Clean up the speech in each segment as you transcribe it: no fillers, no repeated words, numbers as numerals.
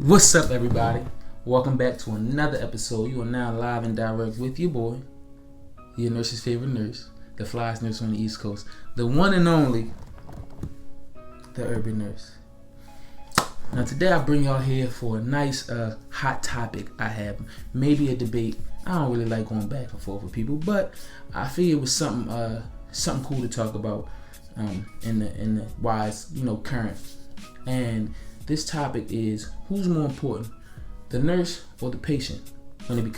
What's up, everybody? Welcome back to another episode. You are now live and direct with your boy, your nurse's favorite nurse, the flyest nurse on the East Coast, the one and only, the urban nurse. Now, today I bring y'all here for a nice, hot topic I have. Maybe a debate. I don't really like going back and forth with people, but I figured it was something cool to talk about in the wise, current. And this topic is, who's more important, the nurse or the patient, when it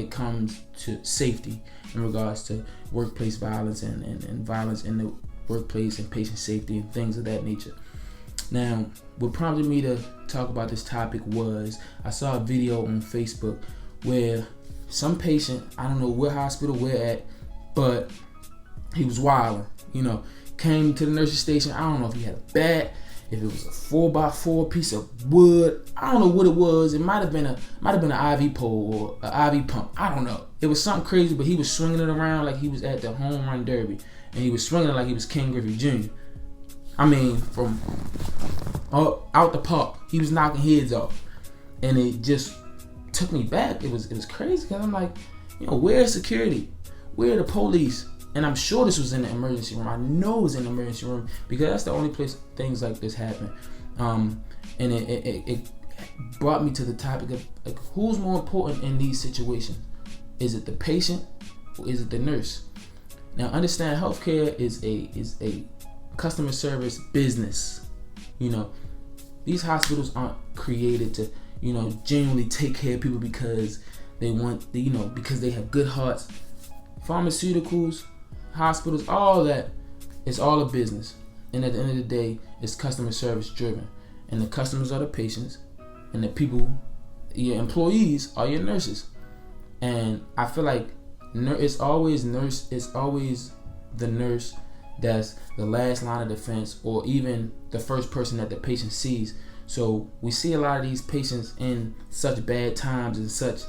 comes to safety in regards to workplace violence and violence in the workplace and patient safety and things of that nature. Now, what prompted me to talk about this topic was I saw a video on Facebook where some patient, I don't know what hospital we're at, but he was wilding, came to the nurse's station. I don't know if he had a bat, if it was a 4x4 piece of wood. I don't know what it was. It might have been an IV pole or an IV pump. I don't know. It was something crazy, but he was swinging it around like he was at the home run derby, and he was swinging it like he was Ken Griffey Jr. I mean, from out the park, he was knocking heads off, and it just took me back. It was crazy, because I'm like, where's security? Where are the police? And I'm sure this was in the emergency room. I know it was in the emergency room, because that's the only place things like this happen. And it brought me to the topic of, like, who's more important in these situations? Is it the patient or is it the nurse? Now, understand, healthcare is a customer service business. These hospitals aren't created to genuinely take care of people because they want because they have good hearts. Pharmaceuticals, hospitals, all that, it's all a business, and at the end of the day, it's customer service driven, and the customers are the patients, and the people, your employees, are your nurses. And I feel like it's always the nurse that's the last line of defense, or even the first person that the patient sees. So we see a lot of these patients in such bad times and such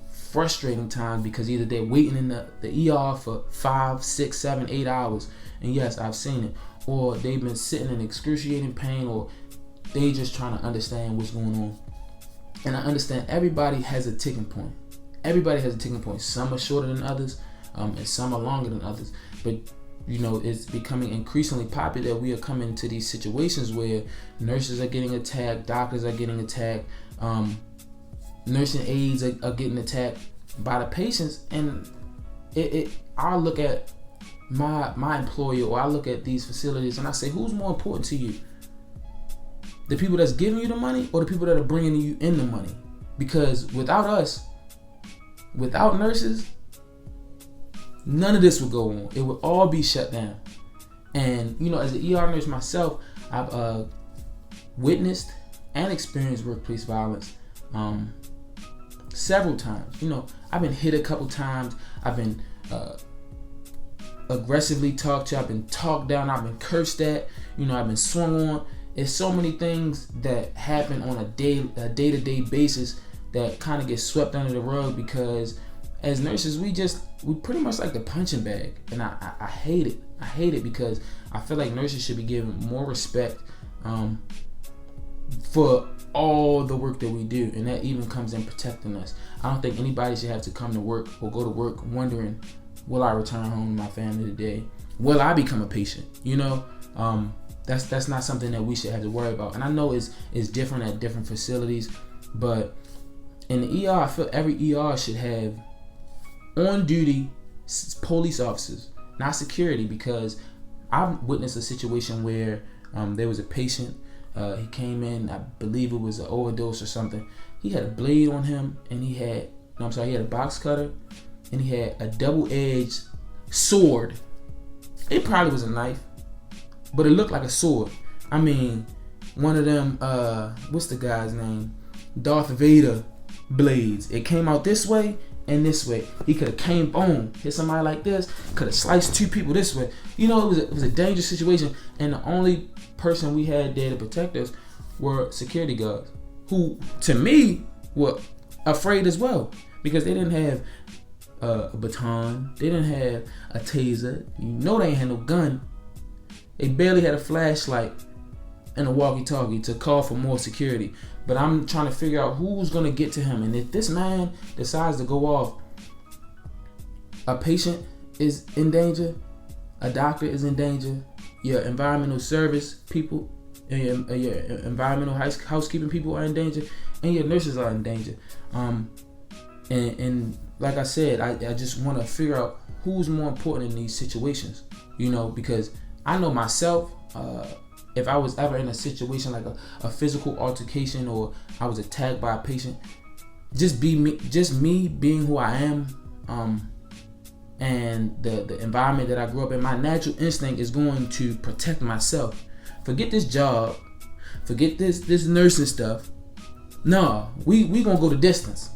frustrating times, because either they're waiting in the ER for 5, 6, 7, 8 hours, and yes, I've seen it, or they've been sitting in excruciating pain, or they just trying to understand what's going on. And I understand everybody has a ticking point. Some are shorter than others, and some are longer than others. But it's becoming increasingly popular that we are coming to these situations where nurses are getting attacked, doctors are getting attacked, nursing aides are getting attacked by the patients. And I look at my employer, or I look at these facilities, and I say, who's more important to you? The people that's giving you the money, or the people that are bringing you in the money? Because without us, without nurses, none of this would go on. It would all be shut down. And as an ER nurse myself, I've witnessed and experienced workplace violence several times. I've been hit a couple times. I've been aggressively talked to. I've been talked down. I've been cursed at. I've been swung on. It's so many things that happen on a day-to-day basis that kind of get swept under the rug, because as nurses, we pretty much like the punching bag, and I hate it. I hate it, because I feel like nurses should be given more respect for all the work that we do, and that even comes in protecting us. I don't think anybody should have to come to work or go to work wondering, will I return home to my family today? Will I become a patient? That's not something that we should have to worry about. And I know it's different at different facilities, but in the ER, I feel every ER should have on-duty police officers, not security, because I've witnessed a situation where there was a patient. He came in, I believe it was an overdose or something. He had a blade on him, and he had a box cutter, and he had a double-edged sword. It probably was a knife, but it looked like a sword. I mean, one of them, what's the guy's name? Darth Vader blades. It came out this way and this way. He could have came, boom, hit somebody like this, could have sliced two people this way. It was a dangerous situation, and the only person we had there to protect us were security guards, who, to me, were afraid as well, because they didn't have a baton, they didn't have a taser, they ain't had no gun, they barely had a flashlight, in a walkie-talkie to call for more security. But I'm trying to figure out who's gonna get to him. And if this man decides to go off, a patient is in danger, a doctor is in danger, your environmental service people, your environmental housekeeping people are in danger, and your nurses are in danger. And like I said, I just want to figure out who's more important in these situations, because I know myself, if I was ever in a situation like a physical altercation, or I was attacked by a patient, just me being who I am, and the environment that I grew up in, my natural instinct is going to protect myself. Forget this job, forget this nursing stuff. No, we gonna go the distance.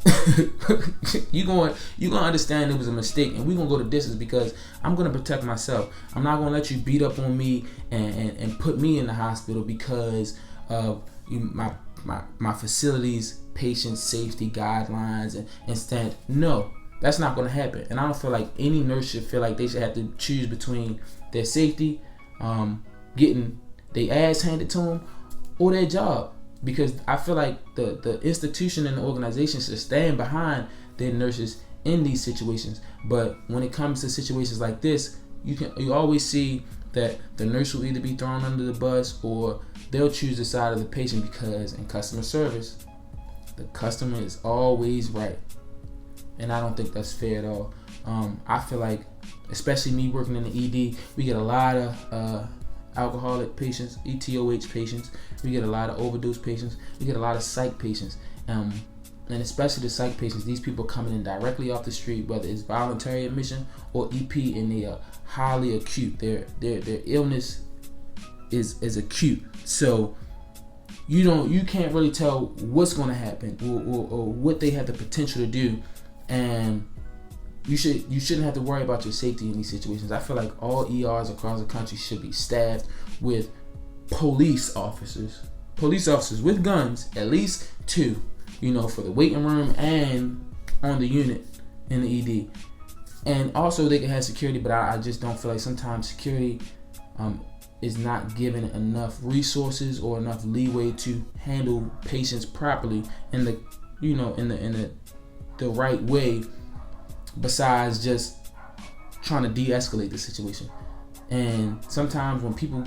you gonna understand it was a mistake, and we gonna go the distance because I'm gonna protect myself. I'm not gonna let you beat up on me and put me in the hospital because of my facilities, patient safety guidelines and stand. No, that's not gonna happen. And I don't feel like any nurse should feel like they should have to choose between their safety, getting their ass handed to them, or their job. Because I feel like the institution and the organization should stand behind their nurses in these situations. But when it comes to situations like this, you always see that the nurse will either be thrown under the bus, or they'll choose the side of the patient, because in customer service, the customer is always right. And I don't think that's fair at all. I feel like, especially me working in the ED, we get a lot of alcoholic patients, ETOH patients. We get a lot of overdose patients. We get a lot of psych patients, and especially the psych patients. These people coming in directly off the street, whether it's voluntary admission or EP, and they are highly acute. Their illness is acute. So you can't really tell what's going to happen or what they have the potential to do, and you shouldn't have to worry about your safety in these situations. I feel like all ERs across the country should be staffed with police officers with guns, at least 2, for the waiting room and on the unit in the ED. And also they can have security, but I just don't feel like sometimes security is not given enough resources or enough leeway to handle patients properly in the the right way, besides just trying to de-escalate the situation. And sometimes when people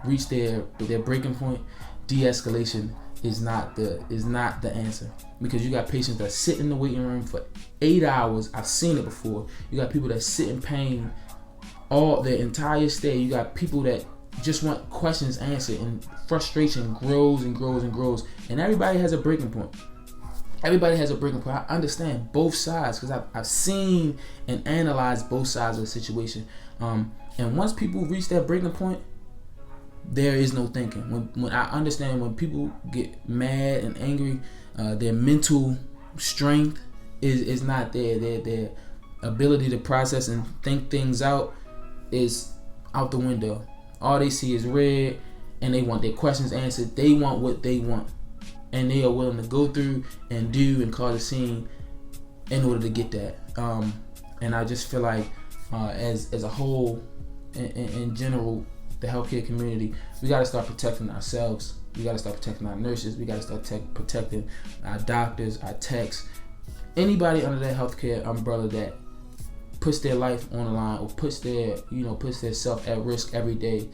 reach their breaking point, de-escalation is not the answer, because you got patients that sit in the waiting room for 8 hours. I've seen it before. You got people that sit in pain all their entire stay. You got people that just want questions answered, and frustration grows and grows and grows. And everybody has a breaking point. I understand both sides, because I've seen and analyzed both sides of the situation. And once people reach that breaking point, there is no thinking. When I understand, when people get mad and angry, their mental strength is not there. Their ability to process and think things out is out the window. All they see is red, and they want their questions answered. They want what they want, and they are willing to go through and do and cause a scene in order to get that. And I just feel like, as a whole, in general, the healthcare community, we got to start protecting ourselves. We got to start protecting our nurses. We got to start protecting our doctors, our techs, anybody under that healthcare umbrella that puts their life on the line, or puts their self at risk every day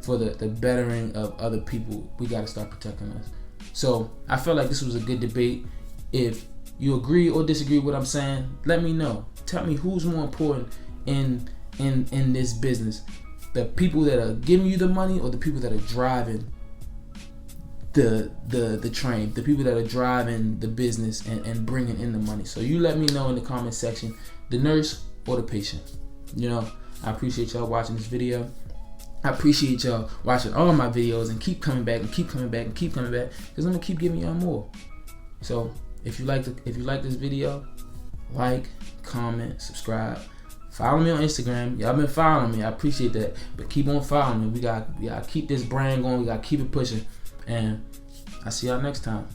for the bettering of other people. We got to start protecting us. So I felt like this was a good debate. If you agree or disagree with what I'm saying, let me know. Tell me who's more important in this business. The people that are giving you the money, or the people that are driving the train, the people that are driving the business and bringing in the money. So you let me know in the comment section, the nurse or the patient. I appreciate y'all watching this video. I appreciate y'all watching all my videos, and keep coming back and keep coming back and keep coming back, because I'm gonna keep giving y'all more. So if you like this video, like, comment, subscribe. Follow me on Instagram. Y'all been following me. I appreciate that. But keep on following me. We gotta keep this brand going. We gotta keep it pushing. And I'll see y'all next time.